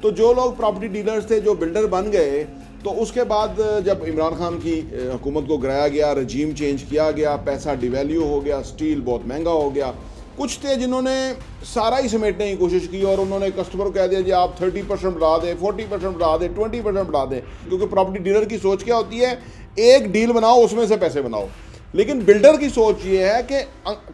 तो जो लोग प्रॉपर्टी डीलर्स थे, जो बिल्डर बन गए, तो उसके बाद जब इमरान खान की हुकूमत को गिराया गया, रजीम चेंज किया गया, पैसा डिवैल्यू हो गया, स्टील बहुत महंगा हो गया, कुछ थे जिन्होंने सारा ही समेटने की कोशिश की और उन्होंने कस्टमर को कह दिया जी आप 30% बढ़ा दें, 40% बढ़ा दें, 20% बढ़ा दें। क्योंकि प्रॉपर्टी डीलर की सोच क्या होती है, एक डील बनाओ उसमें से पैसे बनाओ। लेकिन बिल्डर की सोच ये है कि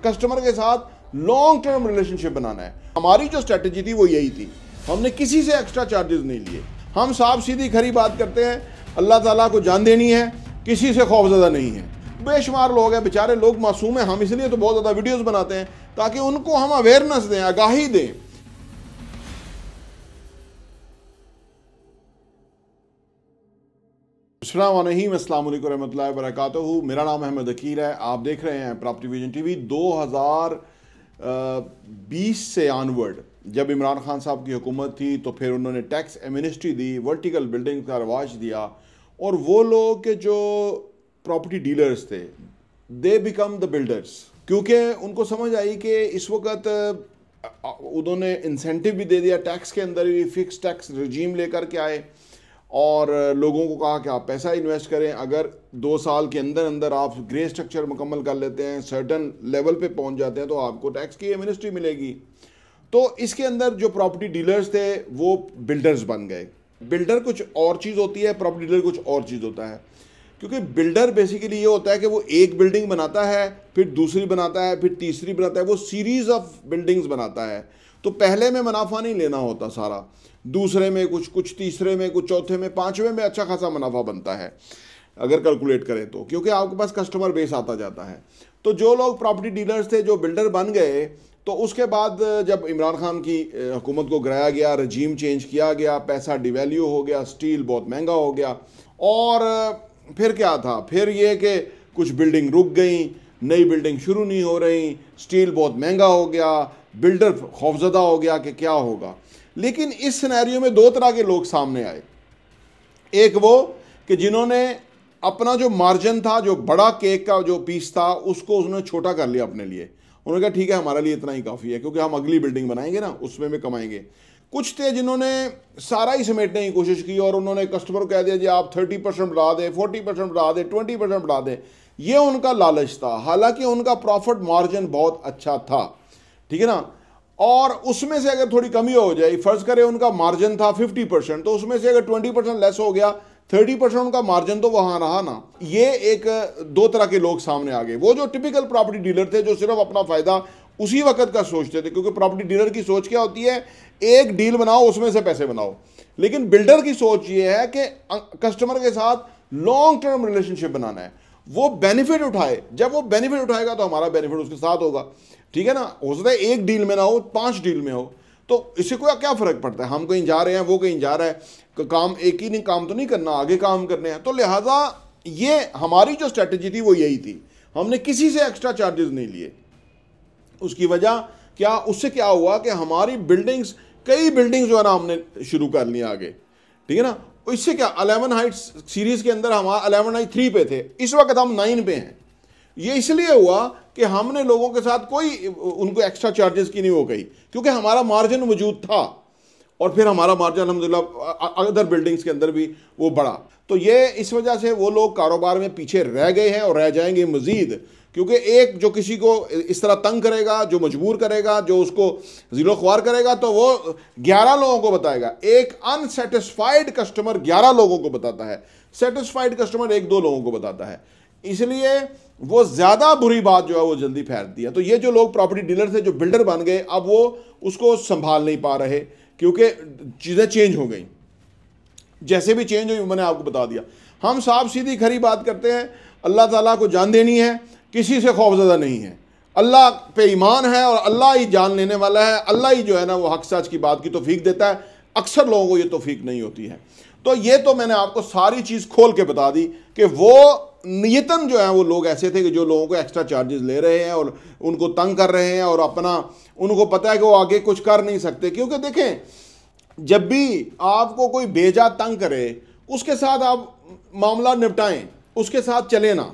कस्टमर के साथ लॉन्ग टर्म रिलेशनशिप बनाना है। हमारी जो स्ट्रेटजी थी वो यही थी, हमने किसी से एक्स्ट्रा चार्जेस नहीं लिए। हम साफ सीधी खरी बात करते हैं, अल्लाह ताला को जान देनी है, किसी से खौफजदा नहीं है। बेशुमार लोग हैं, बेचारे लोग मासूम हैं, हम इसलिए तो बहुत ज़्यादा वीडियोस बनाते हैं ताकि उनको हम अवेयरनेस दें, आगाही दें। अस्सलाम वालेकुम रहमतुल्लाहि व बरकातहू। मेरा नाम अहमद अकील है, आप देख रहे हैं प्रॉपर्टी विजन टीवी। 2020 से ऑनवर्ड जब इमरान खान साहब की हुकूमत थी तो फिर उन्होंने टैक्स एमनेस्टी दी, वर्टिकल बिल्डिंग का रवाज दिया, और वो लोग के जो प्रॉपर्टी डीलर्स थे दे बिकम द बिल्डर्स, क्योंकि उनको समझ आई कि इस वक्त उन्होंने इंसेंटिव भी दे दिया, टैक्स के अंदर भी फिक्स टैक्स रजीम लेकर के आए और लोगों को कहा कि आप पैसा इन्वेस्ट करें, अगर 2 साल के अंदर अंदर आप ग्रे स्ट्रक्चर मुकम्मल कर लेते हैं, सर्टन लेवल पे पहुंच जाते हैं, तो आपको टैक्स की एमनेस्टी मिलेगी। तो इसके अंदर जो प्रॉपर्टी डीलर्स थे वो बिल्डर्स बन गए। बिल्डर कुछ और चीज़ होती है, प्रॉपर्टी डीलर कुछ और चीज़ होता है। क्योंकि बिल्डर बेसिकली ये होता है कि वो एक बिल्डिंग बनाता है, फिर दूसरी बनाता है, फिर तीसरी बनाता है, वो सीरीज़ ऑफ बिल्डिंग्स बनाता है। तो पहले में मुनाफा नहीं लेना होता सारा, दूसरे में कुछ तीसरे में कुछ, चौथे में, पाँचवें में अच्छा खासा मुनाफा बनता है अगर कैलकुलेट करें तो, क्योंकि आपके पास कस्टमर बेस आता जाता है। तो जो लोग प्रॉपर्टी डीलर्स थे, जो बिल्डर बन गए, तो उसके बाद जब इमरान खान की हुकूमत को गिराया गया, रजीम चेंज किया गया, पैसा डिवैल्यू हो गया, स्टील बहुत महंगा हो गया, और फिर क्या था, फिर ये कि कुछ बिल्डिंग रुक गई, नई बिल्डिंग शुरू नहीं हो रही, स्टील बहुत महंगा हो गया, बिल्डर खौफजदा हो गया कि क्या होगा। लेकिन इस सिनेरियो में 2 तरह के लोग सामने आए। एक वो कि जिन्होंने अपना जो मार्जिन था, जो बड़ा केक का जो पीस था, उसको उन्होंने छोटा कर लिया अपने लिए। उन्होंने कहा ठीक है, हमारे लिए इतना ही काफ़ी है, क्योंकि हम अगली बिल्डिंग बनाएंगे ना, उसमें में कमाएंगे। कुछ थे जिन्होंने सारा ही समेटने की कोशिश की और उन्होंने कस्टमर को कह दिया जी आप 30% बढ़ा दें, 40% बढ़ा दें, 20% बढ़ा दें। ये उनका लालच था, हालांकि उनका प्रॉफिट मार्जिन बहुत अच्छा था, ठीक है ना। और उसमें से अगर थोड़ी कमी हो जाए, फर्ज करें उनका मार्जिन था 50%, तो उसमें से अगर 20% लेस हो गया, 30% उनका मार्जिन तो वहां रहा ना। ये एक 2 तरह के लोग सामने आ गए। वो जो टिपिकल प्रॉपर्टी डीलर थे, जो सिर्फ अपना फायदा उसी वक्त का सोचते थे, क्योंकि प्रॉपर्टी डीलर की सोच क्या होती है, एक डील बनाओ उसमें से पैसे बनाओ। लेकिन बिल्डर की सोच ये है कि कस्टमर के साथ लॉन्ग टर्म रिलेशनशिप बनाना है, वो बेनिफिट उठाए। जब वो बेनिफिट उठाएगा तो हमारा बेनिफिट उसके साथ होगा, ठीक है ना। हो सकता है एक डील में ना हो, 5 डील में हो, तो इससे कोई क्या फर्क पड़ता है, हम कहीं जा रहे हैं, वो कहीं जा रहा है, काम एक ही नहीं, काम तो नहीं करना, आगे काम करने हैं। तो लिहाजा ये हमारी जो स्ट्रेटजी थी वो यही थी, हमने किसी से एक्स्ट्रा चार्जेस नहीं लिए। उसकी वजह क्या, उससे क्या हुआ कि हमारी बिल्डिंग्स, कई बिल्डिंग्स जो है ना हमने शुरू कर लिया आगे, ठीक है ना। इससे क्या, 11 हाइट्स सीरीज के अंदर हम 11 हाइट 3 पे थे, इस वक्त हम 9 पे हैं। ये इसलिए हुआ कि हमने लोगों के साथ कोई उनको एक्स्ट्रा चार्जेस की नहीं वो कही, क्योंकि हमारा मार्जिन मौजूद था, और फिर हमारा मार्जिन अल्हम्दुलिल्लाह अदर बिल्डिंग्स के अंदर भी वो बढ़ा। तो ये इस वजह से वो लोग कारोबार में पीछे रह गए हैं और रह जाएंगे मजीद, क्योंकि एक जो किसी को इस तरह तंग करेगा, जो मजबूर करेगा, जो उसको ज़िलो ख्वार करेगा, तो वो 11 लोगों को बताएगा। एक अनसेटिस्फाइड कस्टमर 11 लोगों को बताता है, सेटिस्फाइड कस्टमर 1-2 लोगों को बताता है। इसलिए वो ज़्यादा बुरी बात जो है वो जल्दी फैलती है। तो ये जो लोग प्रॉपर्टी डीलर थे, जो बिल्डर बन गए, अब वो उसको संभाल नहीं पा रहे, क्योंकि चीज़ें चेंज हो गई। जैसे भी चेंज हुई मैंने आपको बता दिया। हम साफ सीधी खरी बात करते हैं, अल्लाह ताला को जान देनी है, किसी से खौफजदा नहीं है, अल्लाह पे ईमान है और अल्लाह ही जान लेने वाला है। अल्लाह ही जो है ना वो हक सच की बात की तौफीक देता है, अक्सर लोगों को ये तौफीक नहीं होती है। तो ये तो मैंने आपको सारी चीज़ खोल के बता दी कि वो नियतन जो है वो लोग ऐसे थे कि जो लोगों को एक्स्ट्रा चार्जेस ले रहे हैं और उनको तंग कर रहे हैं, और अपना उनको पता है कि वो आगे कुछ कर नहीं सकते। क्योंकि देखें, जब भी आपको कोई बेजा तंग करे, उसके साथ आप मामला निपटाएं, उसके साथ चले ना।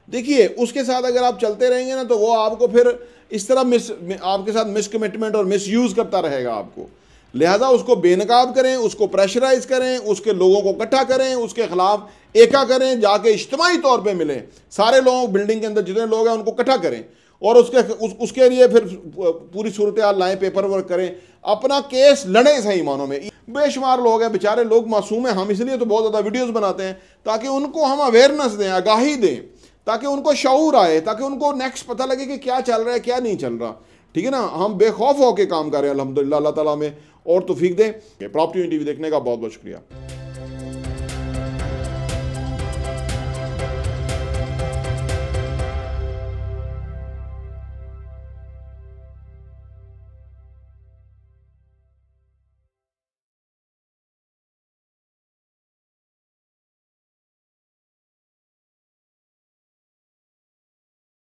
देखिए, उसके साथ अगर आप चलते रहेंगे ना, तो वो आपको फिर इस तरह आपके साथ मिसकमिटमेंट और मिसयूज़ करता रहेगा आपको। लिहाजा उसको बेनकाब करें, उसको प्रेशराइज करें, उसके लोगों को इकट्ठा करें, उसके खिलाफ एका करें, जाके इज्तिमाई तौर पे मिलें, सारे लोग बिल्डिंग के अंदर जितने लोग हैं उनको इकट्ठा करें और उसके लिए फिर पूरी सूरत हाल लाएँ, पेपर वर्क करें, अपना केस लड़ें सही मानों में। बेशुमार लोग हैं, बेचारे लोग मासूम हैं, हम इसलिए तो बहुत ज़्यादा वीडियोस बनाते हैं ताकि उनको हम अवेयरनेस दें, आगाही दें, ताकि उनको शऊर आए, ताकि उनको नेक्स्ट पता लगे कि क्या चल रहा है क्या नहीं चल रहा। ठीक है ना, हम बेखौफ होकर काम कर रहे हैं अल्हम्दुलिल्लाह, अल्लाह ताला में और तौफीक दे। प्रॉपर्टी टीवी देखने का बहुत बहुत शुक्रिया।